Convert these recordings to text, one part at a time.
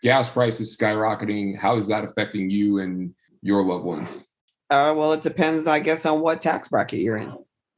Gas prices skyrocketing. How is that affecting you and your loved ones? Well, it depends, I guess, on what tax bracket you're in.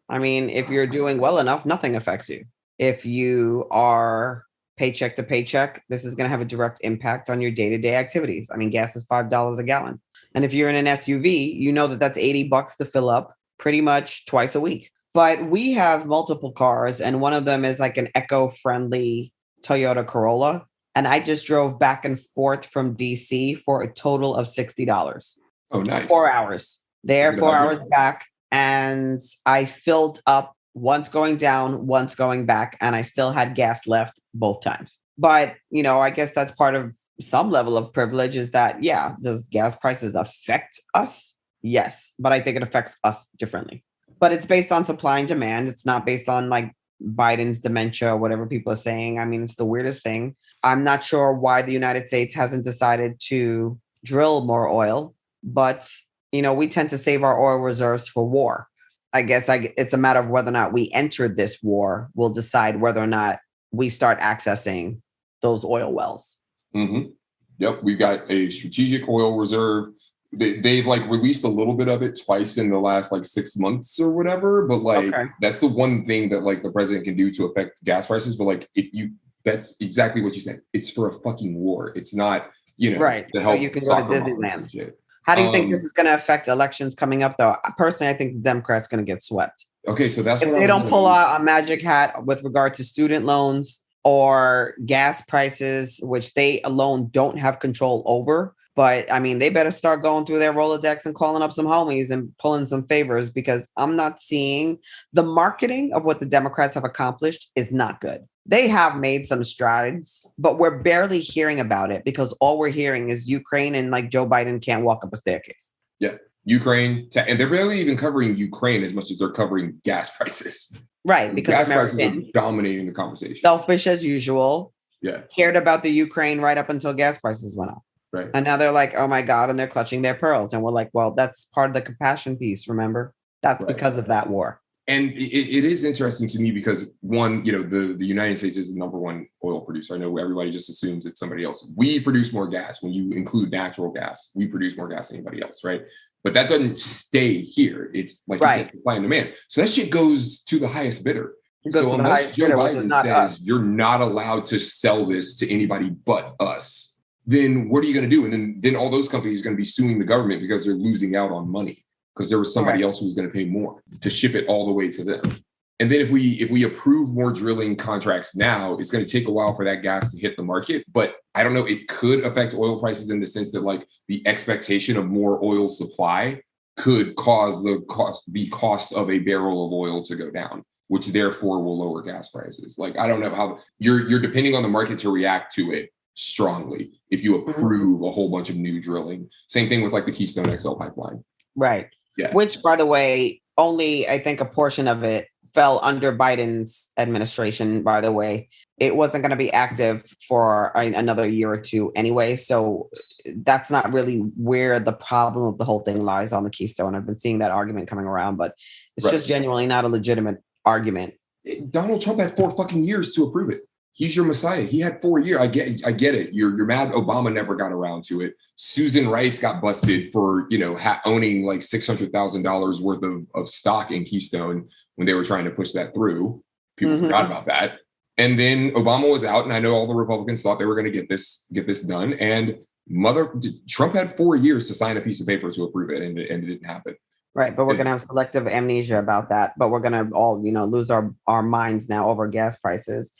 I mean, if you're doing well enough, nothing affects you. If you are paycheck to paycheck, this is going to have a direct impact on your day-to-day activities. I mean, gas is $5 a gallon. And if you're in an SUV, you know that that's $80 to fill up pretty much twice a week. But we have multiple cars, and one of them is like an eco-friendly Toyota Corolla. And I just drove back and forth from DC for a total of $60. Oh, nice. 4 hours Is there, it a 4 hours hybrid? back. And I filled up once going down, once going back, and I still had gas left both times. But, I guess that's part of some level of privilege is that, yeah, does gas prices affect us? Yes, but I think it affects us differently. But it's based on supply and demand. It's not based on like Biden's dementia or whatever people are saying. I mean, it's the weirdest thing. I'm not sure why the United States hasn't decided to drill more oil, but we tend to save our oil reserves for war. I guess it's a matter of whether or not we entered this war will decide whether or not we start accessing those oil wells. Mm-hmm. Yep, we've got a strategic oil reserve. They've like released a little bit of it twice in the last like 6 months or whatever, but like Okay. that's the one thing that like the president can do to affect gas prices. But like that's exactly what you said. It's for a fucking war. It's not, Right. to So you help can go to soccer moms and Disneyland. shit. How do you think this is going to affect elections coming up, though? Personally, I think the Democrats going to get swept. Okay, so that's If what I they was don't gonna. pull out a magic hat with regard to student loans or gas prices, which they alone don't have control over. But I mean, they better start going through their Rolodex and calling up some homies and pulling some favors because I'm not seeing the marketing of what the Democrats have accomplished is not good. They have made some strides, but we're barely hearing about it because all we're hearing is Ukraine and like Joe Biden can't walk up a staircase. Yeah, Ukraine, and they're barely even covering Ukraine as much as they're covering gas prices. Right, So because gas prices are Americans, dominating the conversation. selfish as usual, Yeah, cared about the Ukraine right up until gas prices went up. right. And now they're like, oh my God, and they're clutching their pearls. And we're like, well, that's part of the compassion piece, remember? That's Right. because of that war. And it is interesting to me because one, the United States is the number one oil producer. I know everybody just assumes it's somebody else. We produce more gas. When you include natural gas, we produce more gas than anybody else, right? But that doesn't stay here. It's like you said, supply and demand. So that shit goes to the highest bidder. So unless Joe Biden says you're not allowed to sell this to anybody but us, then what are you going to do? And then all those companies are going to be suing the government because they're losing out on money because there was somebody else who was going to pay more to ship it all the way to them. And then if we approve more drilling contracts now, it's going to take a while for that gas to hit the market. But I don't know, it could affect oil prices in the sense that like the expectation of more oil supply could cause the cost of a barrel of oil to go down, which therefore will lower gas prices. Like, I don't know how you're depending on the market to react to it strongly if you approve a whole bunch of new drilling. Same thing with like the Keystone XL pipeline. Right. Yeah. Which, by the way, only I think a portion of it fell under Biden's administration, by the way. It wasn't going to be active for another year or two anyway. So that's not really where the problem of the whole thing lies on the Keystone. I've been seeing that argument coming around, but it's just genuinely not a legitimate argument. Donald Trump had 4 fucking years to approve it. He's your messiah. He had 4 years. I get it. You're mad Obama never got around to it. Susan Rice got busted for, owning like $600,000 worth of stock in Keystone when they were trying to push that through. People forgot about that. And then Obama was out, and I know all the Republicans thought they were going to get this done. And Trump had 4 years to sign a piece of paper to approve it, and it didn't happen. Right, but we're going to have selective amnesia about that. But we're going to all, lose our minds now over gas prices.